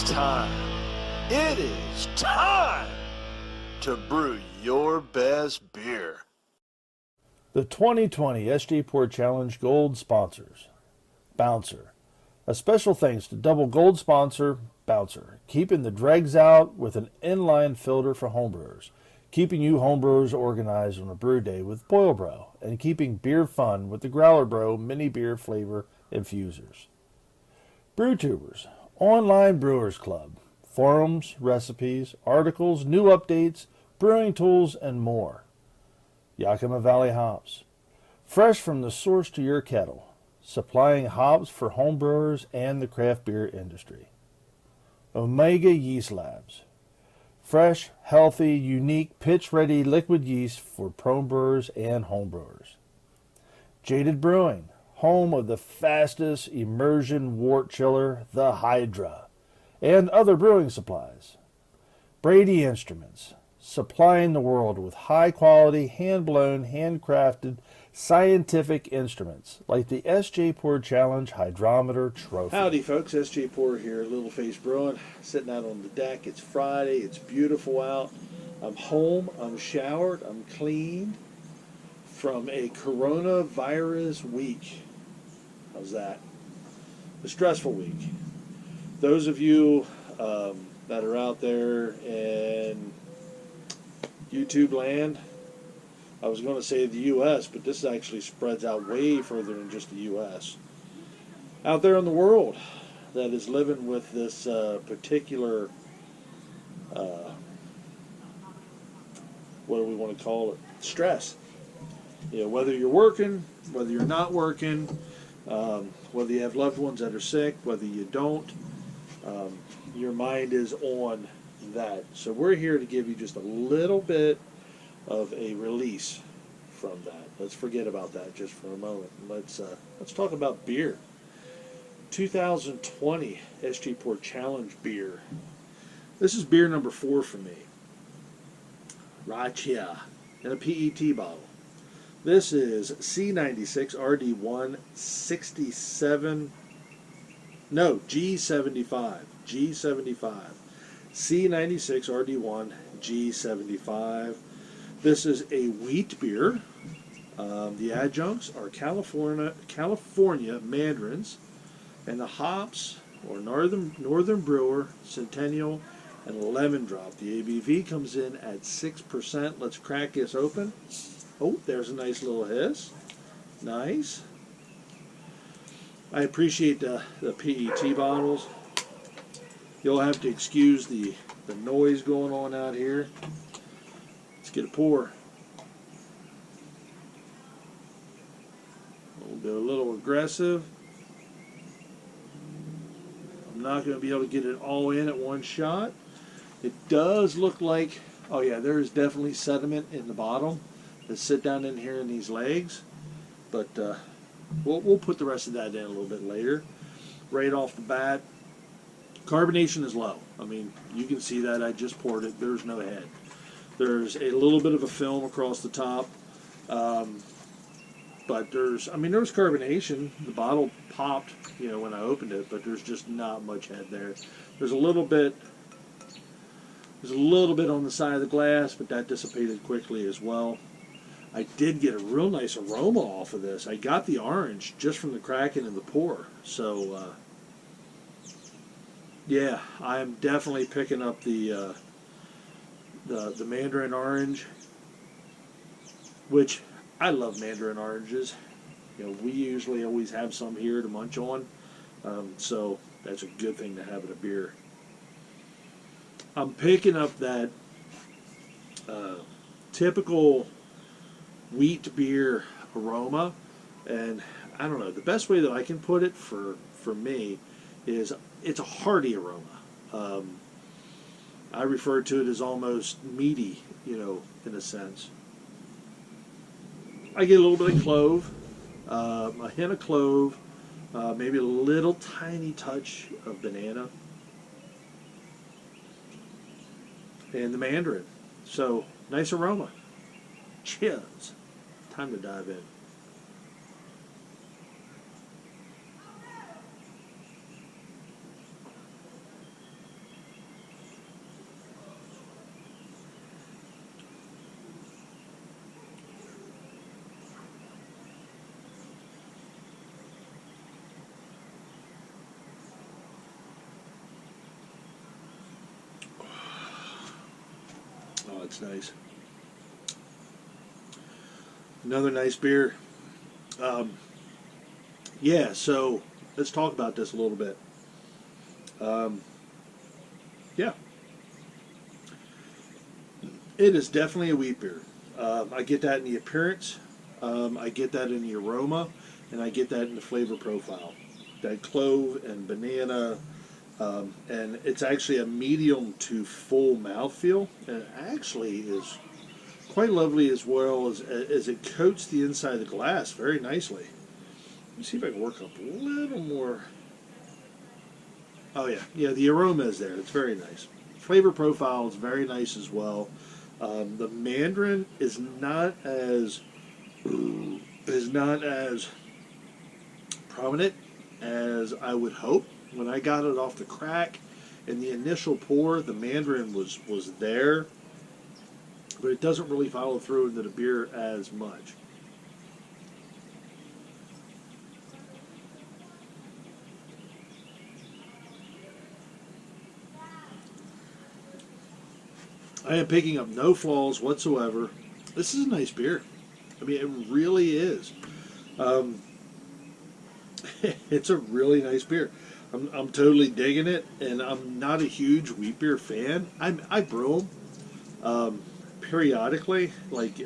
It's time. It is time to brew your best beer. The 2020 Sjporr Challenge Gold sponsors Bouncer. A special thanks to double gold sponsor Bouncer, keeping the dregs out with an inline filter for homebrewers, keeping you homebrewers organized on a brew day with Boil Bro, and keeping beer fun with the Growler Bro mini beer flavor infusers. BrewTubers, online brewers club, forums, recipes, articles, new updates, brewing tools, and more. Yakima Valley Hops, fresh from the source to your kettle, supplying hops for homebrewers and the craft beer industry. Omega Yeast Labs, fresh, healthy, unique, pitch-ready liquid yeast for pro brewers and homebrewers. Jaded Brewing, home of the fastest immersion wort chiller, the Hydra, and other brewing supplies. Brady Instruments, supplying the world with high-quality, hand-blown, handcrafted, scientific instruments like the Sjporr Challenge Hydrometer Trophy. Howdy folks, Sjporr here, Little Face Brewing, sitting out on the deck. It's Friday, it's beautiful out. I'm home, I'm showered, I'm cleaned from a coronavirus week. How's that? A stressful week. Those of you that are out there in YouTube land, I was going to say the U.S., but this actually spreads out way further than just the U.S. Out there in the world that is living with this particular, what do we want to call it, stress. You know, whether you're working, whether you're not working, whether you have loved ones that are sick, whether you don't, your mind is on that. So we're here to give you just a little bit of a release from that. Let's forget about that just for a moment. Let's talk about beer. 2020 Sjporr Challenge beer. This is beer number 4 for me. Right here in a PET bottle. This is C96 RD1 G75. C96 RD1 G75. This is a wheat beer. The adjuncts are California mandarins, and the hops or Northern Brewer, Centennial, and Lemon Drop. The ABV comes in at 6%. Let's crack this open. Oh, there's a nice little hiss. Nice. I appreciate the PET bottles. You'll have to excuse the noise going on out here. Let's get a pour. We'll go a little aggressive. I'm not going to be able to get it all in at one shot. It does look like, oh yeah, there is definitely sediment in the bottom. Let's sit down in here in these legs, but we'll put the rest of that in a little bit later. Right off the bat, carbonation is low. I mean, you can see that. I just poured it. There's no head. There's a little bit of a film across the top, but there's carbonation. The bottle popped, you know, when I opened it, but there's just not much head there. There's a little bit on the side of the glass, but that dissipated quickly as well. I did get a real nice aroma off of this. I got the orange just from the cracking in the pour. So, yeah, I'm definitely picking up the mandarin orange, which I love mandarin oranges. You know, we usually always have some here to munch on, so that's a good thing to have in a beer. I'm picking up that typical wheat beer aroma, and I don't know, the best way that I can put it for me is it's a hearty aroma. I refer to it as almost meaty, you know, in a sense. I get a little bit of clove, a hint of clove, maybe a little tiny touch of banana, and the mandarin. So, nice aroma. Cheers. Time to dive in. looks nice. Another nice beer. Yeah, so let's talk about this a little bit. Yeah, it is definitely a wheat beer. I get that in the appearance, I get that in the aroma, and I get that in the flavor profile. That clove and banana, and it's actually a medium to full mouthfeel, and it actually is quite lovely as well as it coats the inside of the glass very nicely. Let me see if I can work up a little more. Oh yeah, yeah, the aroma is there. It's very nice. Flavor profile is very nice as well. The Mandarin is not as prominent as I would hope. When I got it off the crack in the initial pour, the Mandarin was there, but it doesn't really follow through into the beer as much. I am picking up no flaws whatsoever. This is a nice beer. I mean, it really is. It's a really nice beer. I'm totally digging it, and I'm not a huge wheat beer fan. I brew them periodically. Like,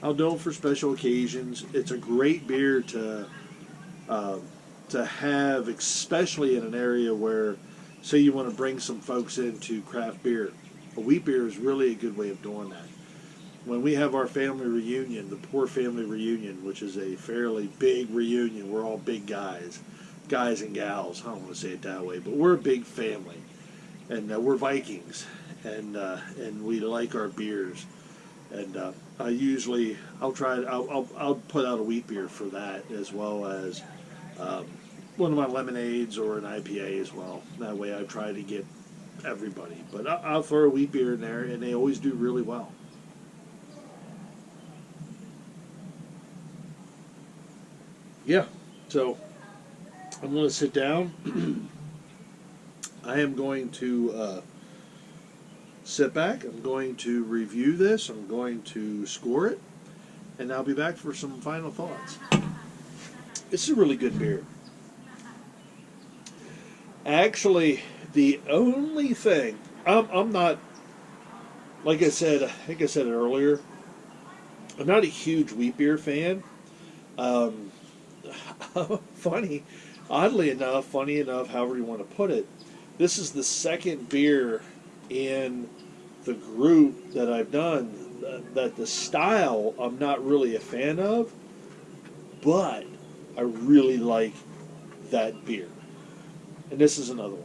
I'll do them for special occasions. It's a great beer to have, especially in an area where, say, you want to bring some folks into craft beer. A wheat beer is really a good way of doing that. When we have our family reunion, the Poor Family Reunion, which is a fairly big reunion, we're all big guys and gals. I don't want to say it that way, but we're a big family, and we're Vikings, and we like our beers. And I'll put out a wheat beer for that, as well as one of my lemonades or an IPA as well. That way I try to get everybody. But I'll throw a wheat beer in there, and they always do really well. Yeah, so I'm going to sit down. I am going to sit back. I'm going to review this. I'm going to score it, and I'll be back for some final thoughts. This is a really good beer. Actually, the only thing, I'm not, like I said, I think I said it earlier, I'm not a huge wheat beer fan. Funny enough, however you want to put it, this is the second beer in the group that I've done that the style I'm not really a fan of, but I really like that beer. And this is another one.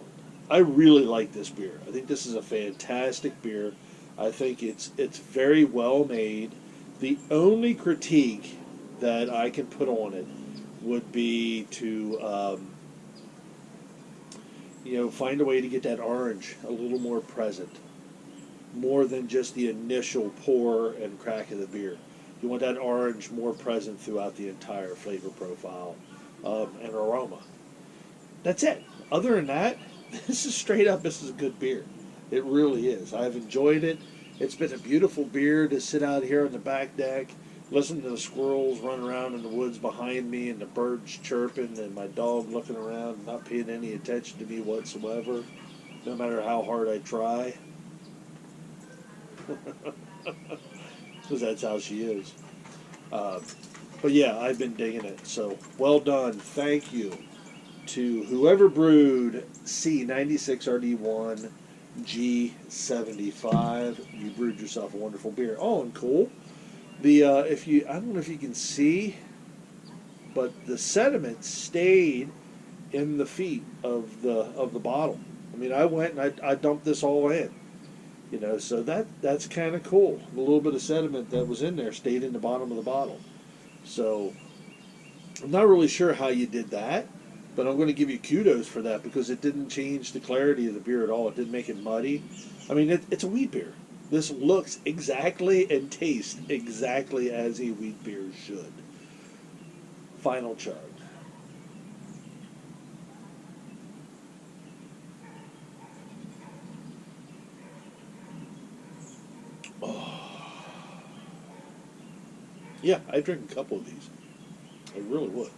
I really like this beer. I think this is a fantastic beer. I think it's very well made. The only critique that I can put on it would be to find a way to get that orange a little more present, more than just the initial pour and crack of the beer. You want that orange more present throughout the entire flavor profile and aroma. That's it. Other than that, this is a good beer. It really is. I've enjoyed it. It's been a beautiful beer to sit out here on the back deck, listen to the squirrels run around in the woods behind me, and the birds chirping, and my dog looking around, not paying any attention to me whatsoever, no matter how hard I try. Because that's how she is. But yeah, I've been digging it. So well done. Thank you to whoever brewed C96 RD1 G75. You brewed yourself a wonderful beer. Oh, and cool. I don't know if you can see, but the sediment stayed in the feet of the bottle. I mean, I went and I dumped this all in. So that's kind of cool. A little bit of sediment that was in there stayed in the bottom of the bottle. So I'm not really sure how you did that, but I'm going to give you kudos for that because it didn't change the clarity of the beer at all. It didn't make it muddy. I mean, it's a wheat beer. This looks exactly and tastes exactly as a wheat beer should. Final chug. Yeah, I'd drink a couple of these. I really would.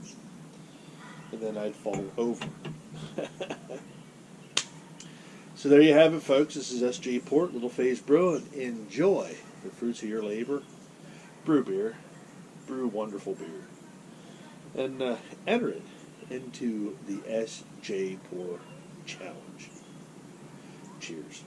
And then I'd fall over. So there you have it, folks. This is Sjporr, Little Phase Brewing. Enjoy the fruits of your labor. Brew beer. Brew wonderful beer. And enter it into the Sjporr Challenge. Cheers.